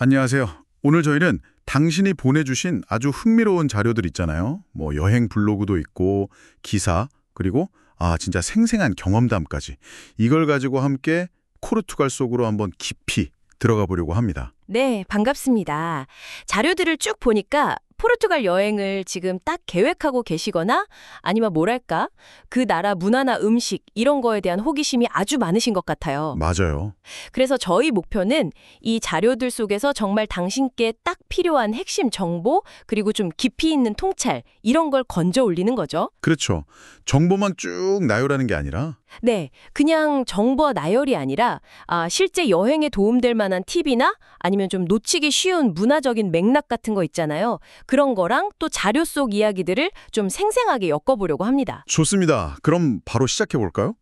안녕하세요. 오늘 저희는 당신이 보내주신 아주 흥미로운 자료들 있잖아요. 뭐 여행 블로그도 있고 기사 그리고 진짜 생생한 경험담까지 이걸 가지고 함께 포르투갈 속으로 한번 깊이 들어가 보려고 합니다. 네, 반갑습니다. 자료들을 쭉 보니까 포르투갈 여행을 지금 딱 계획하고 계시거나 아니면 뭐랄까, 그 나라 문화나 음식 이런 거에 대한 호기심이 아주 많으신 것 같아요. 맞아요. 그래서 저희 목표는 이 자료들 속에서 정말 당신께 딱 필요한 핵심 정보 그리고 좀 깊이 있는 통찰 이런 걸 건져 올리는 거죠. 그렇죠. 정보만 쭉 나열하는 게 아니라 네, 그냥 정보 나열이 아니라 실제 여행에 도움될 만한 팁이나 아니면 좀 놓치기 쉬운 문화적인 맥락 같은 거 있잖아요. 그런 거랑 또 자료 속 이야기들을 좀 생생하게 엮어보려고 합니다. 좋습니다. 그럼 바로 시작해 볼까요?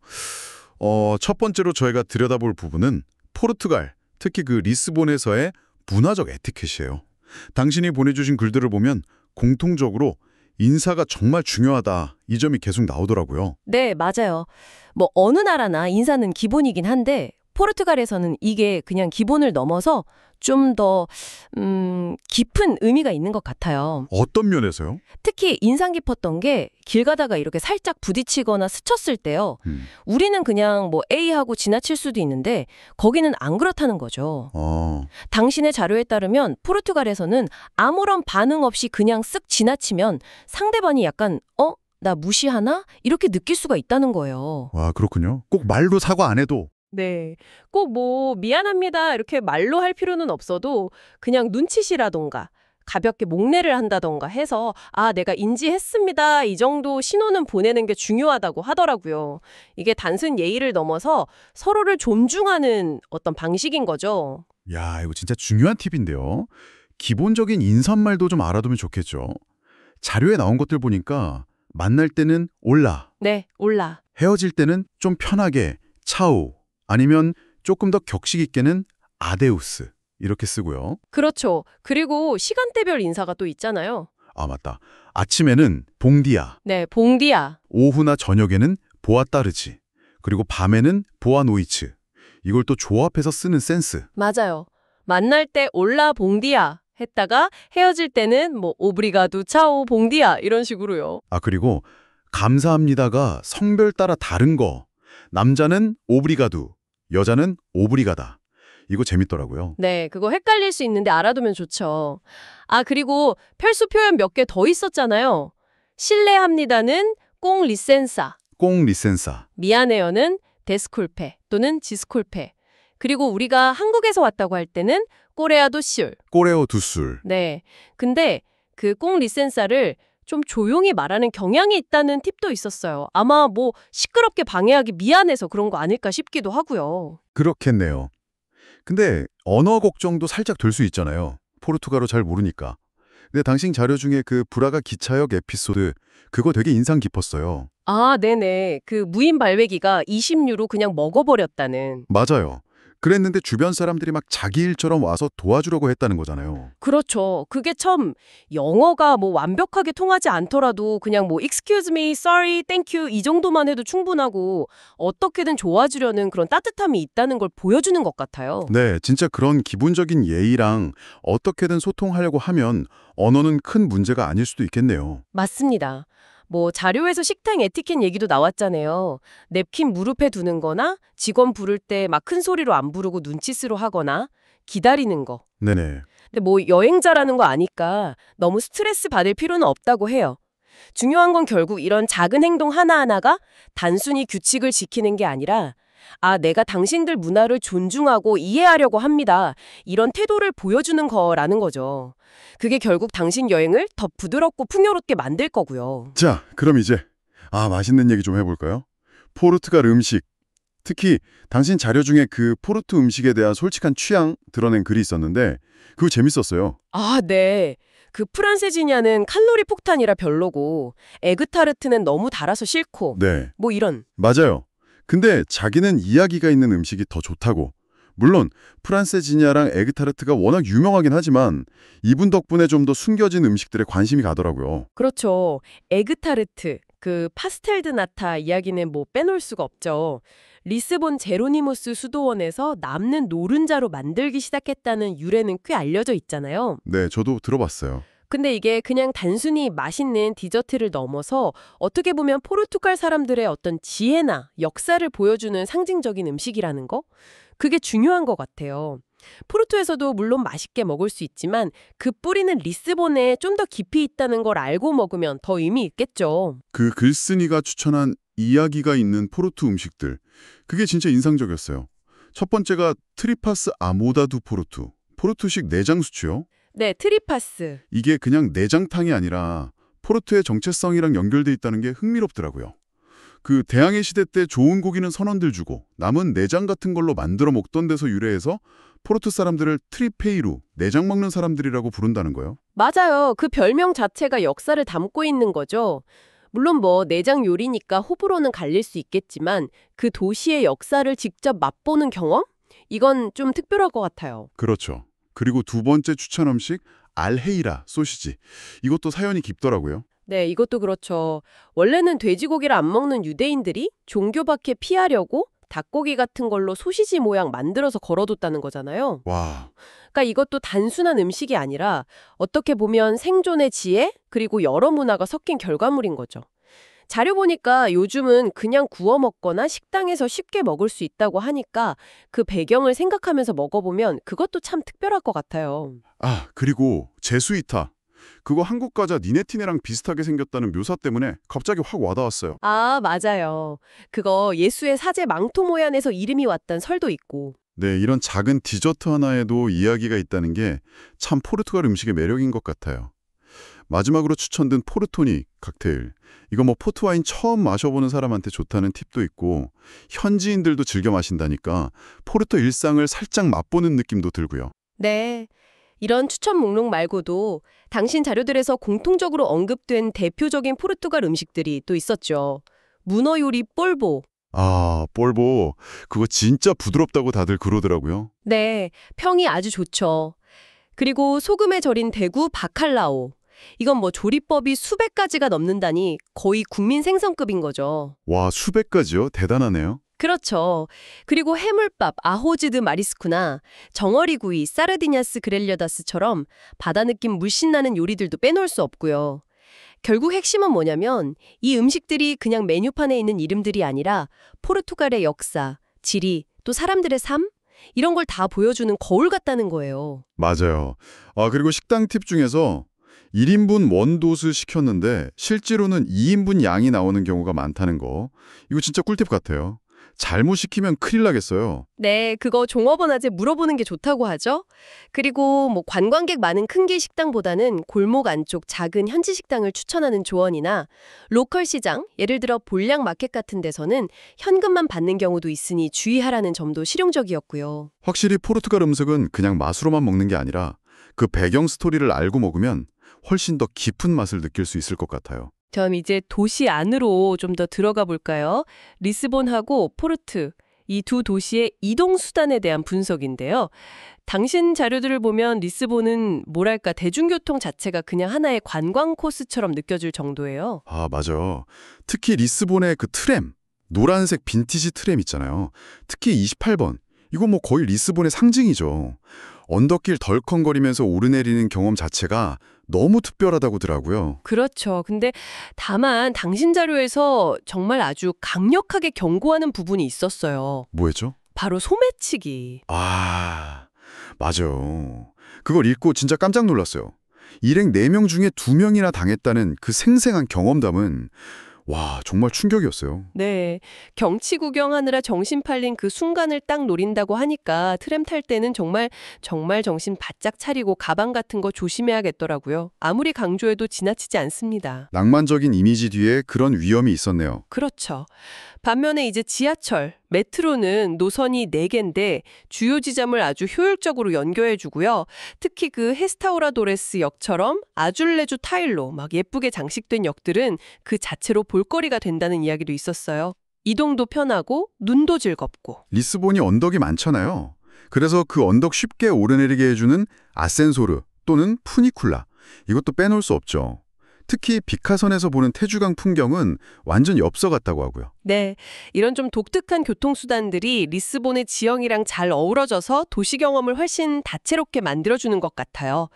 첫 번째로 저희가 들여다볼 부분은 포르투갈, 특히 그 리스본에서의 문화적 에티켓이에요. 당신이 보내주신 글들을 보면 공통적으로 인사가 정말 중요하다. 이 점이 계속 나오더라고요. 네, 맞아요. 뭐 어느 나라나 인사는 기본이긴 한데 포르투갈에서는 이게 그냥 기본을 넘어서 좀 더 깊은 의미가 있는 것 같아요. 어떤 면에서요? 특히 인상 깊었던 게 길 가다가 이렇게 살짝 부딪히거나 스쳤을 때요. 우리는 그냥 뭐 A하고 지나칠 수도 있는데 거기는 안 그렇다는 거죠. 당신의 자료에 따르면 포르투갈에서는 아무런 반응 없이 그냥 쓱 지나치면 상대방이 약간 나 무시하나? 이렇게 느낄 수가 있다는 거예요. 와, 그렇군요. 꼭 말로 사과 안 해도. 네. 꼭 뭐 미안합니다 이렇게 말로 할 필요는 없어도 그냥 눈치시라던가 가볍게 목례를 한다던가 해서 내가 인지했습니다 이 정도 신호는 보내는 게 중요하다고 하더라고요. 이게 단순 예의를 넘어서 서로를 존중하는 어떤 방식인 거죠. 야, 이거 진짜 중요한 팁인데요. 기본적인 인사말도 좀 알아두면 좋겠죠. 자료에 나온 것들 보니까 만날 때는 올라, 네, 올라. 헤어질 때는 좀 편하게 차우, 아니면 조금 더 격식 있게는 아데우스 이렇게 쓰고요. 그렇죠. 그리고 시간대별 인사가 또 있잖아요. 맞다. 아침에는 봉디야, 네, 봉디야. 오후나 저녁에는 보아따르지, 그리고 밤에는 보아노이츠. 이걸 또 조합해서 쓰는 센스. 맞아요. 만날 때 올라 봉디야 했다가 헤어질 때는 뭐 오브리가두 차오 봉디야 이런 식으로요. 그리고 감사합니다가 성별 따라 다른 거. 남자는 오브리가두, 여자는 오브리가다. 이거 재밌더라고요. 네, 그거 헷갈릴 수 있는데 알아두면 좋죠. 그리고 필수 표현 몇 개 더 있었잖아요. 실례합니다는 꽁 리센사, 꽁 리센사. 미안해요는 데스쿨페 또는 지스쿨페. 그리고 우리가 한국에서 왔다고 할 때는 꼬레아도 슐. 꼬레오 두술. 네, 근데 그 꽁 리센사를 좀 조용히 말하는 경향이 있다는 팁도 있었어요. 아마 뭐 시끄럽게 방해하기 미안해서 그런 거 아닐까 싶기도 하고요. 그렇겠네요. 근데 언어 걱정도 살짝 될 수 있잖아요. 포르투갈어 잘 모르니까. 근데 당신 자료 중에 그 브라가 기차역 에피소드 그거 되게 인상 깊었어요. 네네. 그 무인 발매기가 20유로 그냥 먹어버렸다는. 맞아요. 그랬는데 주변 사람들이 막 자기 일처럼 와서 도와주려고 했다는 거잖아요. 그렇죠. 그게 참 영어가 뭐 완벽하게 통하지 않더라도 그냥 뭐 excuse me, sorry, thank you 이 정도만 해도 충분하고 어떻게든 도와주려는 그런 따뜻함이 있다는 걸 보여주는 것 같아요. 네, 진짜 그런 기본적인 예의랑 어떻게든 소통하려고 하면 언어는 큰 문제가 아닐 수도 있겠네요. 맞습니다. 뭐 자료에서 식당 에티켓 얘기도 나왔잖아요. 냅킨 무릎에 두는 거나 직원 부를 때 막 큰 소리로 안 부르고 눈치스로 하거나 기다리는 거. 네네. 근데 뭐 여행자라는 거 아니까 너무 스트레스 받을 필요는 없다고 해요. 중요한 건 결국 이런 작은 행동 하나하나가 단순히 규칙을 지키는 게 아니라 내가 당신들 문화를 존중하고 이해하려고 합니다. 이런 태도를 보여주는 거라는 거죠. 그게 결국 당신 여행을 더 부드럽고 풍요롭게 만들 거고요. 자, 그럼 이제 맛있는 얘기 좀 해볼까요? 포르투갈 음식. 특히 당신 자료 중에 그 포르투 음식에 대한 솔직한 취향 드러낸 글이 있었는데 그거 재밌었어요. 네. 그 프란세지냐는 칼로리 폭탄이라 별로고 에그타르트는 너무 달아서 싫고 네, 뭐 이런. 맞아요. 근데 자기는 이야기가 있는 음식이 더 좋다고. 물론 프란세지냐랑 에그타르트가 워낙 유명하긴 하지만 이분 덕분에 좀 더 숨겨진 음식들에 관심이 가더라고요. 그렇죠. 에그타르트, 그 파스텔드 나타 이야기는 뭐 빼놓을 수가 없죠. 리스본 제로니무스 수도원에서 남는 노른자로 만들기 시작했다는 유래는 꽤 알려져 있잖아요. 네, 저도 들어봤어요. 근데 이게 그냥 단순히 맛있는 디저트를 넘어서 어떻게 보면 포르투갈 사람들의 어떤 지혜나 역사를 보여주는 상징적인 음식이라는 거? 그게 중요한 것 같아요. 포르투에서도 물론 맛있게 먹을 수 있지만 그 뿌리는 리스본에 좀 더 깊이 있다는 걸 알고 먹으면 더 의미 있겠죠. 그 글쓴이가 추천한 이야기가 있는 포르투 음식들, 그게 진짜 인상적이었어요. 첫 번째가 트리파스 아모다두 포르투, 포르투식 내장수치요. 네, 트리파스. 이게 그냥 내장탕이 아니라 포르투의 정체성이랑 연결돼 있다는 게 흥미롭더라고요. 그 대항해 시대 때 좋은 고기는 선원들 주고 남은 내장 같은 걸로 만들어 먹던 데서 유래해서 포르투 사람들을 트리페이루, 내장 먹는 사람들이라고 부른다는 거예요. 맞아요. 그 별명 자체가 역사를 담고 있는 거죠. 물론 뭐 내장 요리니까 호불호는 갈릴 수 있겠지만 그 도시의 역사를 직접 맛보는 경험? 이건 좀 특별할 것 같아요. 그렇죠. 그리고 두 번째 추천 음식 알헤이라 소시지. 이것도 사연이 깊더라고요. 네, 이것도 그렇죠. 원래는 돼지고기를 안 먹는 유대인들이 종교밖에 피하려고 닭고기 같은 걸로 소시지 모양 만들어서 걸어뒀다는 거잖아요. 와, 그러니까 이것도 단순한 음식이 아니라 어떻게 보면 생존의 지혜 그리고 여러 문화가 섞인 결과물인 거죠. 자료 보니까 요즘은 그냥 구워 먹거나 식당에서 쉽게 먹을 수 있다고 하니까 그 배경을 생각하면서 먹어보면 그것도 참 특별할 것 같아요. 아, 그리고 제수이타. 그거 한국 과자 니네티네랑 비슷하게 생겼다는 묘사 때문에 갑자기 확 와닿았어요. 아, 맞아요. 그거 예수의 사제 망토 모양에서 이름이 왔단 설도 있고. 네, 이런 작은 디저트 하나에도 이야기가 있다는 게 참 포르투갈 음식의 매력인 것 같아요. 마지막으로 추천된 포르토닉 칵테일. 이거 뭐 포트와인 처음 마셔보는 사람한테 좋다는 팁도 있고 현지인들도 즐겨 마신다니까 포르투 일상을 살짝 맛보는 느낌도 들고요. 네. 이런 추천 목록 말고도 당신 자료들에서 공통적으로 언급된 대표적인 포르투갈 음식들이 또 있었죠. 문어 요리 폴보. 아, 볼보. 그거 진짜 부드럽다고 다들 그러더라고요. 네, 평이 아주 좋죠. 그리고 소금에 절인 대구 바칼라오. 이건 뭐 조리법이 수백 가지가 넘는다니 거의 국민 생선급인 거죠. 와, 수백 가지요? 대단하네요. 그렇죠. 그리고 해물밥 아호즈드 마리스쿠나 정어리구이 사르디냐스 그렐려다스처럼 바다 느낌 물씬 나는 요리들도 빼놓을 수 없고요. 결국 핵심은 뭐냐면 이 음식들이 그냥 메뉴판에 있는 이름들이 아니라 포르투갈의 역사, 지리, 또 사람들의 삶? 이런 걸 다 보여주는 거울 같다는 거예요. 맞아요. 아, 그리고 식당 팁 중에서 1인분 원도스 시켰는데 실제로는 2인분 양이 나오는 경우가 많다는 거. 이거 진짜 꿀팁 같아요. 잘못 시키면 큰일 나겠어요. 네, 그거 종업원한테 물어보는 게 좋다고 하죠. 그리고 뭐 관광객 많은 큰 길 식당보다는 골목 안쪽 작은 현지 식당을 추천하는 조언이나 로컬 시장, 예를 들어 볼량 마켓 같은 데서는 현금만 받는 경우도 있으니 주의하라는 점도 실용적이었고요. 확실히 포르투갈 음식은 그냥 맛으로만 먹는 게 아니라 그 배경 스토리를 알고 먹으면 훨씬 더 깊은 맛을 느낄 수 있을 것 같아요. 그럼 이제 도시 안으로 좀 더 들어가 볼까요? 리스본하고 포르투, 이 두 도시의 이동 수단에 대한 분석인데요. 당신 자료들을 보면 리스본은 뭐랄까 대중교통 자체가 그냥 하나의 관광 코스처럼 느껴질 정도예요. 아, 맞아. 특히 리스본의 그 트램, 노란색 빈티지 트램 있잖아요. 특히 28번. 이거 뭐 거의 리스본의 상징이죠. 언덕길 덜컹거리면서 오르내리는 경험 자체가 너무 특별하다고더라고요. 그렇죠. 근데 다만 당신 자료에서 정말 아주 강력하게 경고하는 부분이 있었어요. 뭐였죠? 바로 소매치기. 아, 맞아요. 그걸 읽고 진짜 깜짝 놀랐어요. 일행 4명 중에 2명이나 당했다는 그 생생한 경험담은 와, 정말 충격이었어요. 네. 경치 구경하느라 정신 팔린 그 순간을 딱 노린다고 하니까 트램 탈 때는 정말 정신 바짝 차리고 가방 같은 거 조심해야겠더라고요. 아무리 강조해도 지나치지 않습니다. 낭만적인 이미지 뒤에 그런 위험이 있었네요. 그렇죠. 반면에 이제 지하철, 메트로는 노선이 4개인데 주요 지점을 아주 효율적으로 연결해 주고요. 특히 그 헤스타우라도레스 역처럼 아줄레주 타일로 막 예쁘게 장식된 역들은 그 자체로 볼거리가 된다는 이야기도 있었어요. 이동도 편하고 눈도 즐겁고. 리스본이 언덕이 많잖아요. 그래서 그 언덕 쉽게 오르내리게 해주는 아센소르 또는 푸니쿨라. 이것도 빼놓을 수 없죠. 특히 비카선에서 보는 태주강 풍경은 완전 엽서 같다고 하고요. 네, 이런 좀 독특한 교통수단들이 리스본의 지형이랑 잘 어우러져서 도시 경험을 훨씬 다채롭게 만들어주는 것 같아요.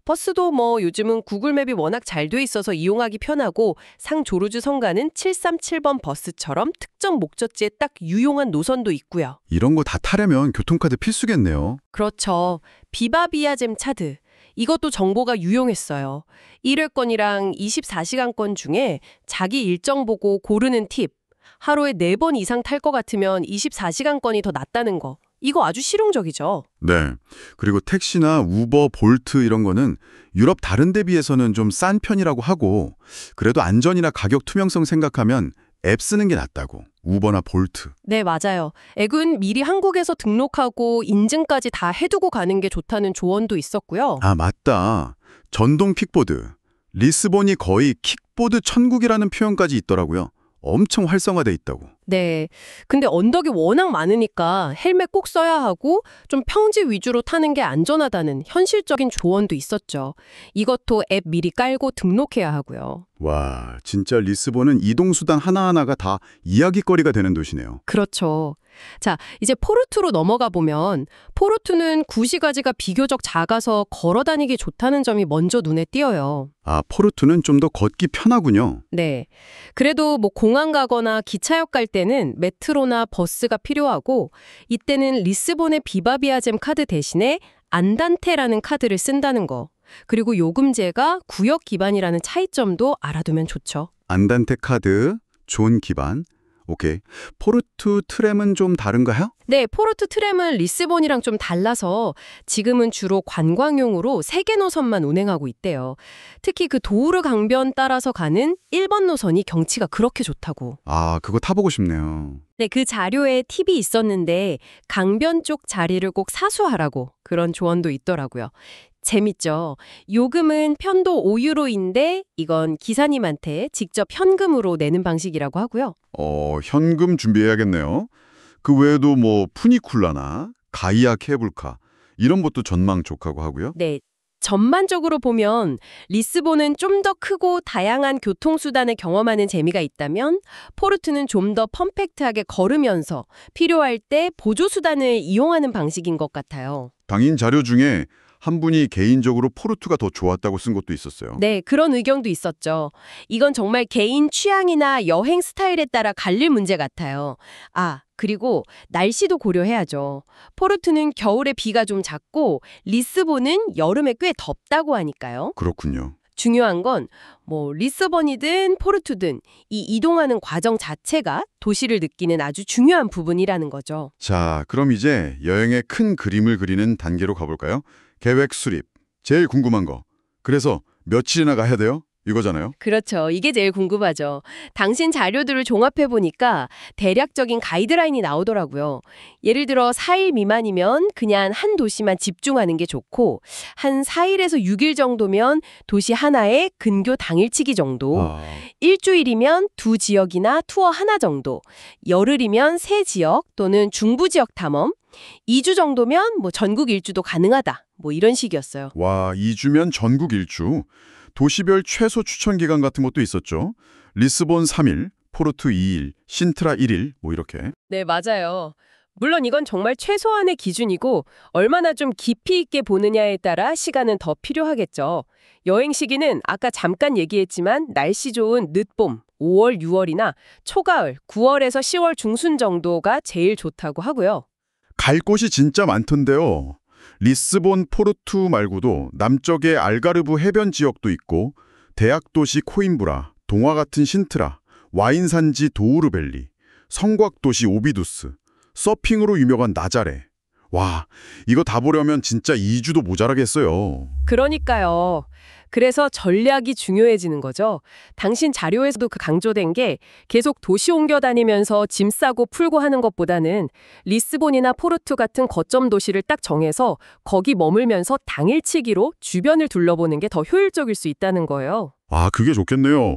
버스도 뭐 요즘은 구글맵이 워낙 잘 돼 있어서 이용하기 편하고 상조르주 성가는 737번 버스처럼 특정 목적지에 딱 유용한 노선도 있고요. 이런 거 다 타려면 교통카드 필수겠네요. 그렇죠. 비바비아잼 차드. 이것도 정보가 유용했어요. 1회권이랑 24시간권 중에 자기 일정 보고 고르는 팁. 하루에 4번 이상 탈 것 같으면 24시간권이 더 낫다는 거. 이거 아주 실용적이죠. 네. 그리고 택시나 우버, 볼트 이런 거는 유럽 다른 데 비해서는 좀 싼 편이라고 하고 그래도 안전이나 가격 투명성 생각하면 앱 쓰는 게 낫다고. 우버나 볼트. 네, 맞아요. 앱은 미리 한국에서 등록하고 인증까지 다 해두고 가는 게 좋다는 조언도 있었고요. 아, 맞다. 전동 킥보드. 리스본이 거의 킥보드 천국이라는 표현까지 있더라고요. 엄청 활성화돼 있다고. 네. 근데 언덕이 워낙 많으니까 헬멧 꼭 써야 하고 좀 평지 위주로 타는 게 안전하다는 현실적인 조언도 있었죠. 이것도 앱 미리 깔고 등록해야 하고요. 와, 진짜 리스본은 이동수단 하나하나가 다 이야깃거리가 되는 도시네요. 그렇죠. 자, 이제 포르투로 넘어가 보면 포르투는 구시가지가 비교적 작아서 걸어 다니기 좋다는 점이 먼저 눈에 띄어요. 아, 포르투는 좀 더 걷기 편하군요. 네. 그래도 뭐 공항 가거나 기차역 갈 때는 메트로나 버스가 필요하고 이때는 리스본의 비바비아잼 카드 대신에 안단테라는 카드를 쓴다는 거. 그리고 요금제가 구역 기반이라는 차이점도 알아두면 좋죠. 안단테 카드, 존 기반. 오케이. 포르투 트램은 좀 다른가요? 네, 포르투 트램은 리스본이랑 좀 달라서 지금은 주로 관광용으로 3개 노선만 운행하고 있대요. 특히 그 도우르 강변 따라서 가는 1번 노선이 경치가 그렇게 좋다고. 아, 그거 타보고 싶네요. 네, 그 자료에 팁이 있었는데 강변 쪽 자리를 꼭 사수하라고 그런 조언도 있더라고요. 재밌죠? 요금은 편도 5유로인데 이건 기사님한테 직접 현금으로 내는 방식이라고 하고요. 현금 준비해야겠네요. 그 외에도 뭐 푸니쿨라나 가이아 케이블카 이런 것도 전망 좋다고 하고요. 네. 전반적으로 보면 리스본은 좀 더 크고 다양한 교통수단을 경험하는 재미가 있다면 포르투는 좀 더 컴팩트하게 걸으면서 필요할 때 보조수단을 이용하는 방식인 것 같아요. 당인 자료 중에 한 분이 개인적으로 포르투가 더 좋았다고 쓴 것도 있었어요. 네, 그런 의견도 있었죠. 이건 정말 개인 취향이나 여행 스타일에 따라 갈릴 문제 같아요. 아, 그리고 날씨도 고려해야죠. 포르투는 겨울에 비가 좀 잦고 리스본은 여름에 꽤 덥다고 하니까요. 그렇군요. 중요한 건 뭐 리스본이든 포르투든 이 이동하는 과정 자체가 도시를 느끼는 아주 중요한 부분이라는 거죠. 자, 그럼 이제 여행의 큰 그림을 그리는 단계로 가볼까요? 계획 수립. 제일 궁금한 거. 그래서 며칠이나 가야 돼요? 이거잖아요. 그렇죠. 이게 제일 궁금하죠. 당신 자료들을 종합해보니까 대략적인 가이드라인이 나오더라고요. 예를 들어 4일 미만이면 그냥 한 도시만 집중하는 게 좋고 한 4일에서 6일 정도면 도시 하나에 근교 당일치기 정도, 일주일이면 2지역이나 투어 하나 정도, 열흘이면 3지역 또는 중부지역 탐험, 2주 정도면 뭐 전국 일주도 가능하다. 뭐 이런 식이었어요. 와, 2주면 전국 일주. 도시별 최소 추천 기간 같은 것도 있었죠. 리스본 3일, 포르투 2일, 신트라 1일 뭐 이렇게. 네, 맞아요. 물론 이건 정말 최소한의 기준이고 얼마나 좀 깊이 있게 보느냐에 따라 시간은 더 필요하겠죠. 여행 시기는 아까 잠깐 얘기했지만 날씨 좋은 늦봄, 5월, 6월이나 초가을, 9월에서 10월 중순 정도가 제일 좋다고 하고요. 갈 곳이 진짜 많던데요. 리스본, 포르투 말고도 남쪽의 알가르브 해변 지역도 있고 대학 도시 코임브라, 동화 같은 신트라, 와인 산지 도우르벨리, 성곽 도시 오비두스, 서핑으로 유명한 나자레. 와, 이거 다 보려면 진짜 2주도 모자라겠어요. 그러니까요. 그래서 전략이 중요해지는 거죠. 당신 자료에서도 그 강조된 게 계속 도시 옮겨 다니면서 짐 싸고 풀고 하는 것보다는 리스본이나 포르투 같은 거점 도시를 딱 정해서 거기 머물면서 당일치기로 주변을 둘러보는 게 더 효율적일 수 있다는 거예요. 아, 그게 좋겠네요.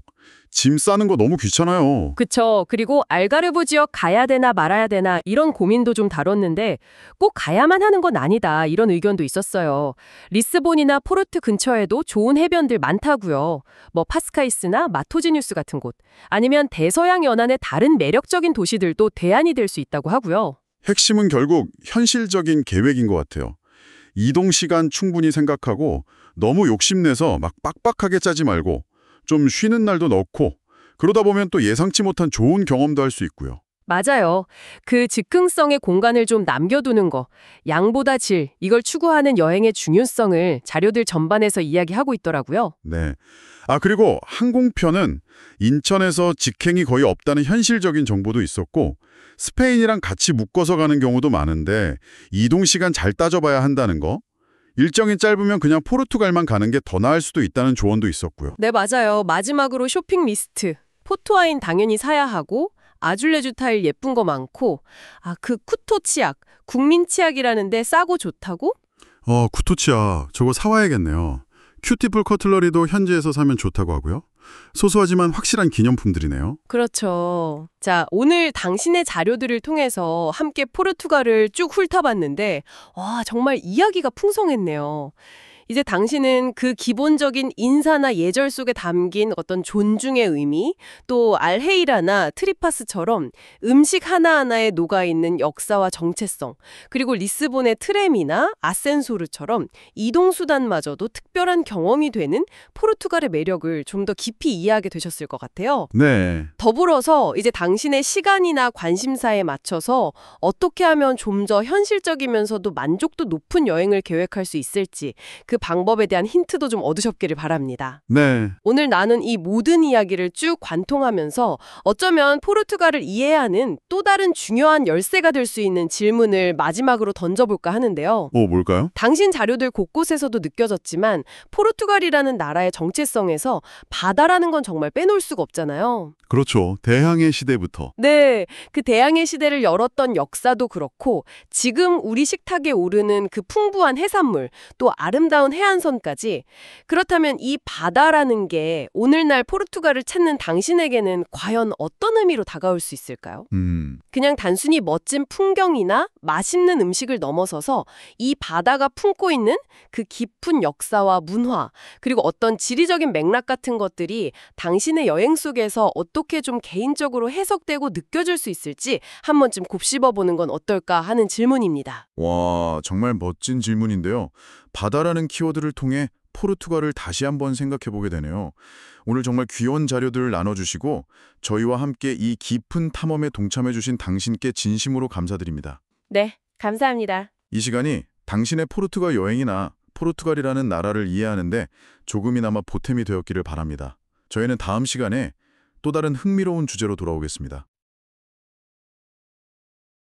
짐 싸는 거 너무 귀찮아요. 그쵸. 그리고 알가르브 지역 가야 되나 말아야 되나 이런 고민도 좀 다뤘는데 꼭 가야만 하는 건 아니다 이런 의견도 있었어요. 리스본이나 포르투 근처에도 좋은 해변들 많다고요. 뭐 파스카이스나 마토지뉴스 같은 곳 아니면 대서양 연안의 다른 매력적인 도시들도 대안이 될 수 있다고 하고요. 핵심은 결국 현실적인 계획인 것 같아요. 이동 시간 충분히 생각하고 너무 욕심내서 막 빡빡하게 짜지 말고 좀 쉬는 날도 넣고 그러다 보면 또 예상치 못한 좋은 경험도 할 수 있고요. 맞아요. 그 즉흥성의 공간을 좀 남겨두는 거, 양보다 질, 이걸 추구하는 여행의 중요성을 자료들 전반에서 이야기하고 있더라고요. 네. 그리고 항공편은 인천에서 직행이 거의 없다는 현실적인 정보도 있었고 스페인이랑 같이 묶어서 가는 경우도 많은데 이동 시간 잘 따져봐야 한다는 거. 일정이 짧으면 그냥 포르투갈만 가는 게 더 나을 수도 있다는 조언도 있었고요. 네, 맞아요. 마지막으로 쇼핑 리스트. 포토와인 당연히 사야 하고 아줄레주 타일 예쁜 거 많고 그 쿠토 치약, 국민 치약이라는데 싸고 좋다고? 구토치아 저거 사와야겠네요. 큐티풀 커틀러리도 현지에서 사면 좋다고 하고요. 소소하지만 확실한 기념품들이네요. 그렇죠. 자, 오늘 당신의 자료들을 통해서 함께 포르투갈을 쭉 훑어봤는데 와, 정말 이야기가 풍성했네요. 이제 당신은 그 기본적인 인사나 예절 속에 담긴 어떤 존중의 의미, 또 알헤이라나 트리파스처럼 음식 하나하나에 녹아있는 역사와 정체성, 그리고 리스본의 트램이나 아센소르처럼 이동수단마저도 특별한 경험이 되는 포르투갈의 매력을 좀 더 깊이 이해하게 되셨을 것 같아요. 네. 더불어서 이제 당신의 시간이나 관심사에 맞춰서 어떻게 하면 좀 더 현실적이면서도 만족도 높은 여행을 계획할 수 있을지 그 방법에 대한 힌트도 좀 얻으셨기를 바랍니다. 네. 오늘 나눈 이 모든 이야기를 쭉 관통하면서 어쩌면 포르투갈을 이해하는 또 다른 중요한 열쇠가 될 수 있는 질문을 마지막으로 던져볼까 하는데요. 뭘까요? 당신 자료들 곳곳에서도 느껴졌지만 포르투갈이라는 나라의 정체성에서 바다라는 건 정말 빼놓을 수가 없잖아요. 그렇죠. 대항해 시대부터. 네, 그 대항해 시대를 열었던 역사도 그렇고 지금 우리 식탁에 오르는 그 풍부한 해산물 또 아름다운 해안선까지 그렇다면 이 바다라는 게 오늘날 포르투갈을 찾는 당신에게는 과연 어떤 의미로 다가올 수 있을까요? 그냥 단순히 멋진 풍경이나 맛있는 음식을 넘어서서 이 바다가 품고 있는 그 깊은 역사와 문화 그리고 어떤 지리적인 맥락 같은 것들이 당신의 여행 속에서 어떻게 좀 개인적으로 해석되고 느껴질 수 있을지 한 번쯤 곱씹어보는 건 어떨까 하는 질문입니다. 와, 정말 멋진 질문인데요. 바다라는 키워드를 통해 포르투갈을 다시 한번 생각해보게 되네요. 오늘 정말 귀여운 자료들을 나눠주시고 저희와 함께 이 깊은 탐험에 동참해주신 당신께 진심으로 감사드립니다. 네, 감사합니다. 이 시간이 당신의 포르투갈 여행이나 포르투갈이라는 나라를 이해하는데 조금이나마 보탬이 되었기를 바랍니다. 저희는 다음 시간에 또 다른 흥미로운 주제로 돌아오겠습니다.